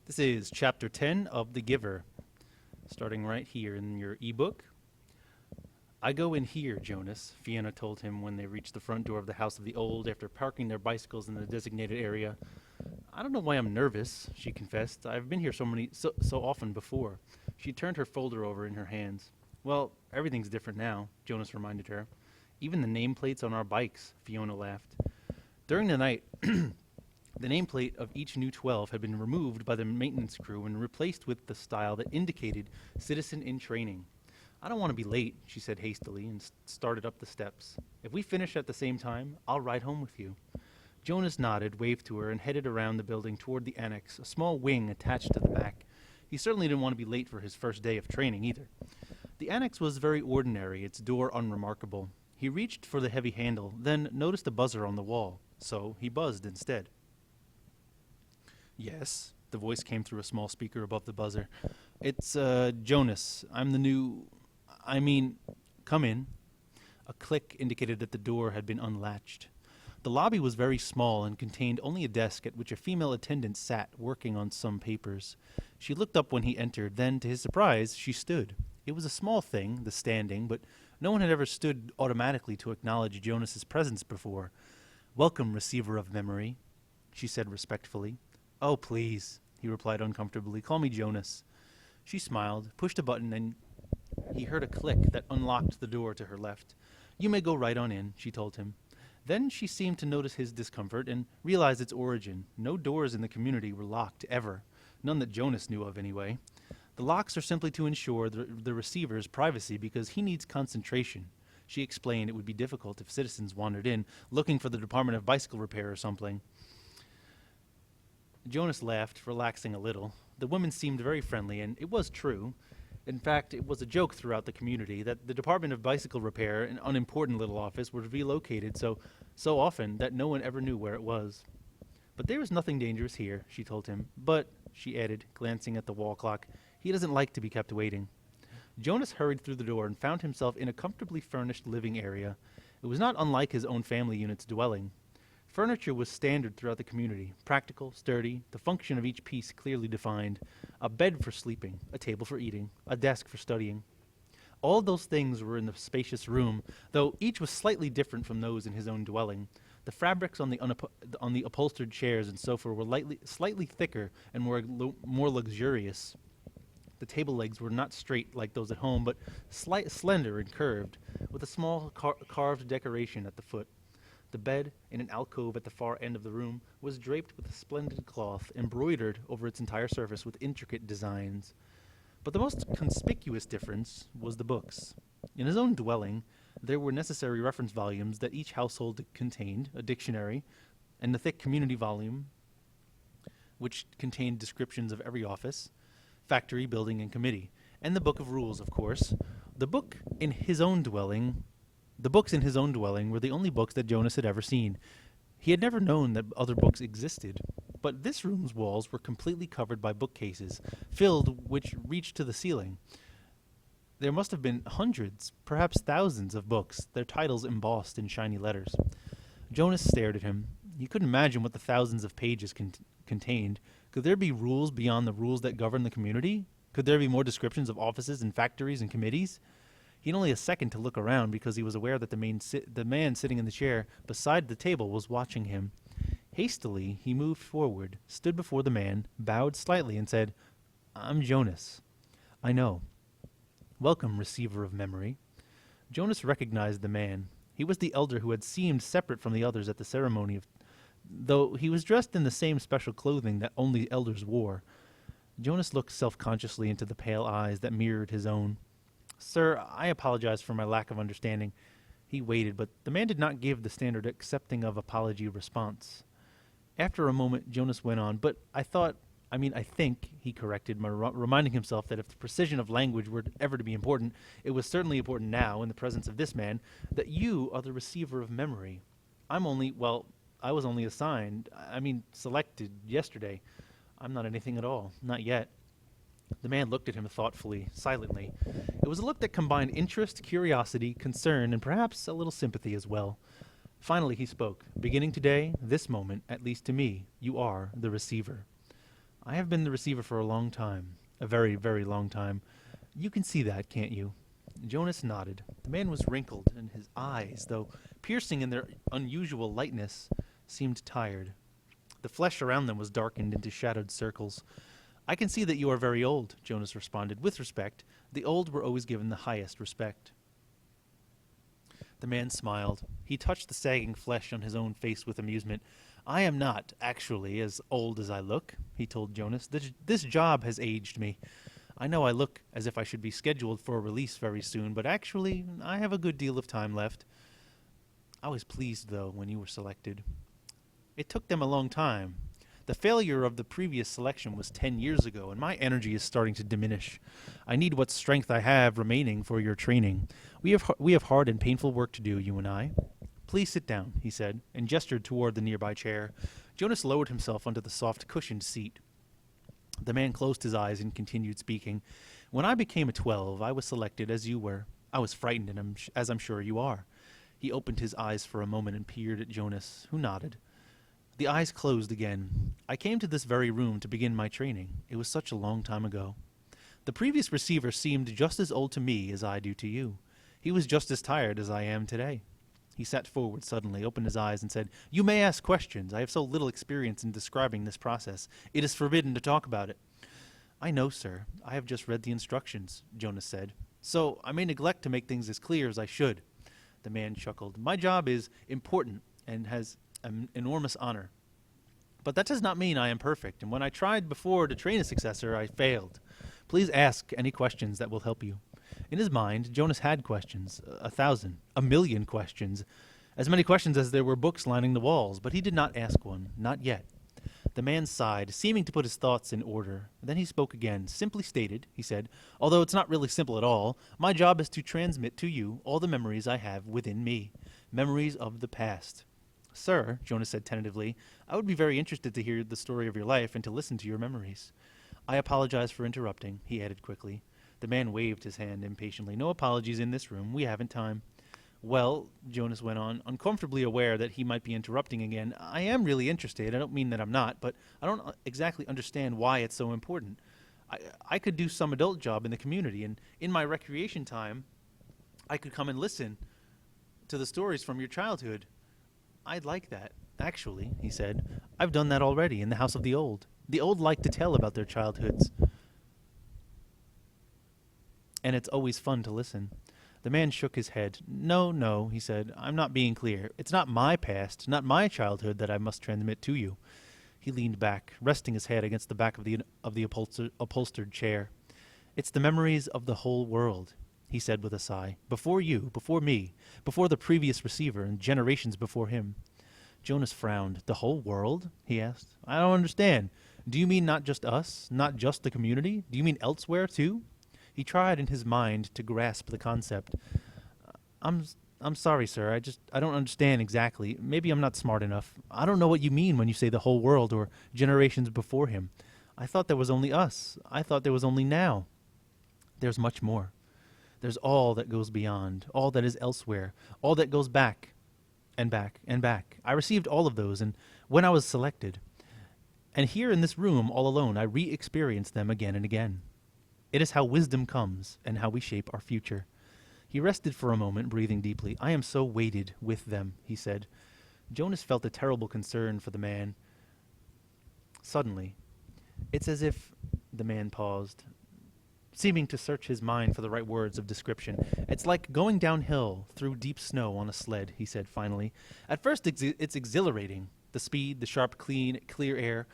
This is Chapter 10 of The Giver, starting right here in your ebook. I go in here, Jonas, Fiona told him when they reached the front door of the House of the Old after parking their bicycles in the designated area. I don't know why I'm nervous, she confessed. I've been here so often before. She turned her folder over in her hands. Well, everything's different now, Jonas reminded her. Even the nameplates on our bikes, Fiona laughed. During the night, the nameplate of each new 12 had been removed by the maintenance crew and replaced with the style that indicated citizen in training. I don't want to be late, she said hastily and started up the steps. If we finish at the same time, I'll ride home with you. Jonas nodded, waved to her, and headed around the building toward the annex, a small wing attached to the back. He certainly didn't want to be late for his first day of training either. The annex was very ordinary, its door unremarkable. He reached for the heavy handle, then noticed a buzzer on the wall, so he buzzed instead. Yes, the voice came through a small speaker above the buzzer. It's, Jonas. I'm the new... come in. A click indicated that the door had been unlatched. The lobby was very small and contained only a desk at which a female attendant sat, working on some papers. She looked up when he entered, then, to his surprise, she stood. It was a small thing, the standing, but no one had ever stood automatically to acknowledge Jonas's presence before. Welcome, receiver of memory, she said respectfully. Oh, please, he replied uncomfortably. Call me Jonas. She smiled, pushed a button, and he heard a click that unlocked the door to her left. You may go right on in, she told him. Then she seemed to notice his discomfort and realized its origin. No doors in the community were locked, ever. None that Jonas knew of, anyway. The locks are simply to ensure the receiver's privacy because he needs concentration. She explained it would be difficult if citizens wandered in, looking for the Department of Bicycle Repair or something. Jonas laughed, relaxing a little. The woman seemed very friendly, and it was true. In fact, it was a joke throughout the community that the Department of Bicycle Repair, an unimportant little office, was relocated so often that no one ever knew where it was. But there is nothing dangerous here, she told him. But, she added, glancing at the wall clock, he doesn't like to be kept waiting. Jonas hurried through the door and found himself in a comfortably furnished living area. It was not unlike his own family unit's dwelling. Furniture was standard throughout the community, practical, sturdy, the function of each piece clearly defined. A bed for sleeping, a table for eating, a desk for studying. All those things were in the spacious room, though each was slightly different from those in his own dwelling. The fabrics on the upholstered chairs and sofa were slightly thicker and more luxurious. The table legs were not straight like those at home, but slender and curved, with a small carved decoration at the foot. The bed, in an alcove at the far end of the room, was draped with a splendid cloth, embroidered over its entire surface with intricate designs. But the most conspicuous difference was the books. In his own dwelling, there were necessary reference volumes that each household contained, a dictionary, and the thick community volume, which contained descriptions of every office, factory, building, and committee, and the book of rules, of course. The books in his own dwelling were the only books that Jonas had ever seen. He had never known that other books existed, but this room's walls were completely covered by bookcases, which reached to the ceiling. There must have been hundreds, perhaps thousands of books, their titles embossed in shiny letters. Jonas stared at him. He couldn't imagine what the thousands of pages contained. Could there be rules beyond the rules that govern the community? Could there be more descriptions of offices and factories and committees? He had only a second to look around because he was aware that the man sitting in the chair beside the table was watching him. Hastily, he moved forward, stood before the man, bowed slightly, and said, I'm Jonas. I know. Welcome, receiver of memory. Jonas recognized the man. He was the elder who had seemed separate from the others at the ceremony, though he was dressed in the same special clothing that only elders wore. Jonas looked self-consciously into the pale eyes that mirrored his own. Sir, I apologize for my lack of understanding. He waited, but the man did not give the standard accepting of apology response. After a moment, Jonas went on, but I think, he corrected, reminding himself that if the precision of language were ever to be important, it was certainly important now, in the presence of this man, that you are the receiver of memory. I was only selected yesterday. I'm not anything at all, not yet. The man looked at him thoughtfully, silently. It was a look that combined interest, curiosity, concern, and perhaps a little sympathy as well. Finally he spoke. Beginning today, this moment, at least to me, you are the receiver. I have been the receiver for a long time. A very, very long time. You can see that, can't you? Jonas nodded. The man was wrinkled, and his eyes, though piercing in their unusual lightness, seemed tired. The flesh around them was darkened into shadowed circles. I can see that you are very old, Jonas responded, with respect. The old were always given the highest respect. The man smiled. He touched the sagging flesh on his own face with amusement. I am not, actually, as old as I look, he told Jonas. This job has aged me. I know I look as if I should be scheduled for a release very soon, but actually, I have a good deal of time left. I was pleased, though, when you were selected. It took them a long time. The failure of the previous selection was 10 years ago, and my energy is starting to diminish. I need what strength I have remaining for your training. We have hard and painful work to do, you and I. Please sit down, he said, and gestured toward the nearby chair. Jonas lowered himself onto the soft cushioned seat. The man closed his eyes and continued speaking. When I became a 12, I was selected as you were. I was frightened, and as I'm sure you are. He opened his eyes for a moment and peered at Jonas, who nodded. The eyes closed again. I came to this very room to begin my training. It was such a long time ago. The previous receiver seemed just as old to me as I do to you. He was just as tired as I am today. He sat forward suddenly, opened his eyes, and said, You may ask questions. I have so little experience in describing this process. It is forbidden to talk about it. I know, sir. I have just read the instructions, Jonas said. So I may neglect to make things as clear as I should. The man chuckled. My job is important and has an enormous honor. But that does not mean I am perfect, and when I tried before to train a successor, I failed. Please ask any questions that will help you. In his mind, Jonas had questions, 1,000, 1,000,000 questions, as many questions as there were books lining the walls, but he did not ask one, not yet. The man sighed, seeming to put his thoughts in order. Then he spoke again. Simply stated, he said, although it's not really simple at all, my job is to transmit to you all the memories I have within me, memories of the past. Sir, Jonas said tentatively, I would be very interested to hear the story of your life and to listen to your memories. I apologize for interrupting, he added quickly. The man waved his hand impatiently. No apologies in this room. We haven't time. Well, Jonas went on, uncomfortably aware that he might be interrupting again, I am really interested. I don't mean that I'm not, but I don't exactly understand why it's so important. I could do some adult job in the community, and in my recreation time, I could come and listen to the stories from your childhood. I'd like that, actually, he said. I've done that already in the House of the Old. The old like to tell about their childhoods. And it's always fun to listen. The man shook his head. No, he said. I'm not being clear. It's not my past, not my childhood that I must transmit to you. He leaned back, resting his head against the back of the upholstered chair. It's the memories of the whole world, he said with a sigh. Before you, before me, before the previous receiver, and generations before him. Jonas frowned. The whole world? He asked. I don't understand. Do you mean not just us? Not just the community? Do you mean elsewhere, too? He tried in his mind to grasp the concept. I'm sorry, sir. I don't understand exactly. Maybe I'm not smart enough. I don't know what you mean when you say the whole world or generations before him. I thought there was only us. I thought there was only now. There's much more. There's all that goes beyond, all that is elsewhere, all that goes back and back and back. I received all of those, and when I was selected, and here in this room all alone, I re-experienced them again and again. It is how wisdom comes and how we shape our future. He rested for a moment, breathing deeply. I am so weighted with them, he said. Jonas felt a terrible concern for the man. Suddenly, it's as if the man paused, seeming to search his mind for the right words of description. It's like going downhill through deep snow on a sled, he said finally. At first it's exhilarating, the speed, the sharp, clear air.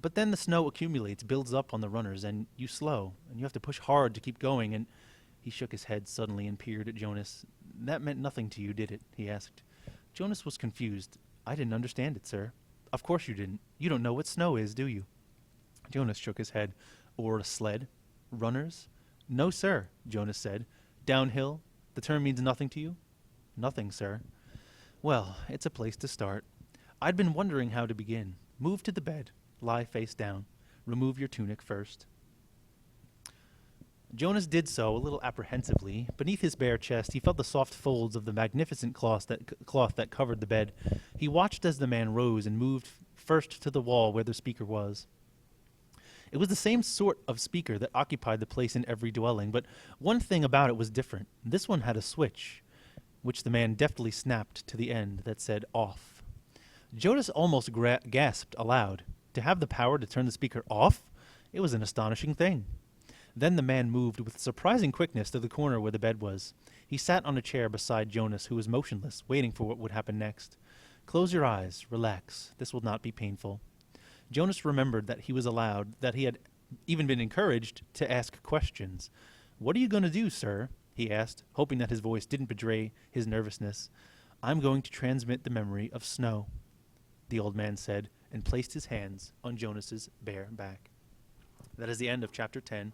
But then the snow accumulates, builds up on the runners, and you slow, and you have to push hard to keep going, and he shook his head suddenly and peered at Jonas. That meant nothing to you, did it? He asked. Jonas was confused. I didn't understand it, sir. Of course you didn't. You don't know what snow is, do you? Jonas shook his head. Or a sled? Runners? No, sir, Jonas said. Downhill? The term means nothing to you? Nothing, sir. Well, it's a place to start. I'd been wondering how to begin. Move to the bed. Lie face down. Remove your tunic first. Jonas did so, a little apprehensively. Beneath his bare chest, he felt the soft folds of the magnificent cloth that covered the bed. He watched as the man rose and moved first to the wall where the speaker was. It was the same sort of speaker that occupied the place in every dwelling, but one thing about it was different. This one had a switch, which the man deftly snapped to the end, that said off. Jonas almost gasped aloud. To have the power to turn the speaker off? It was an astonishing thing. Then the man moved with surprising quickness to the corner where the bed was. He sat on a chair beside Jonas, who was motionless, waiting for what would happen next. Close your eyes. Relax. This will not be painful. Jonas remembered that he had even been encouraged to ask questions. What are you going to do, sir? He asked, hoping that his voice didn't betray his nervousness. I'm going to transmit the memory of snow, the old man said, and placed his hands on Jonas's bare back. That is the end of chapter 10.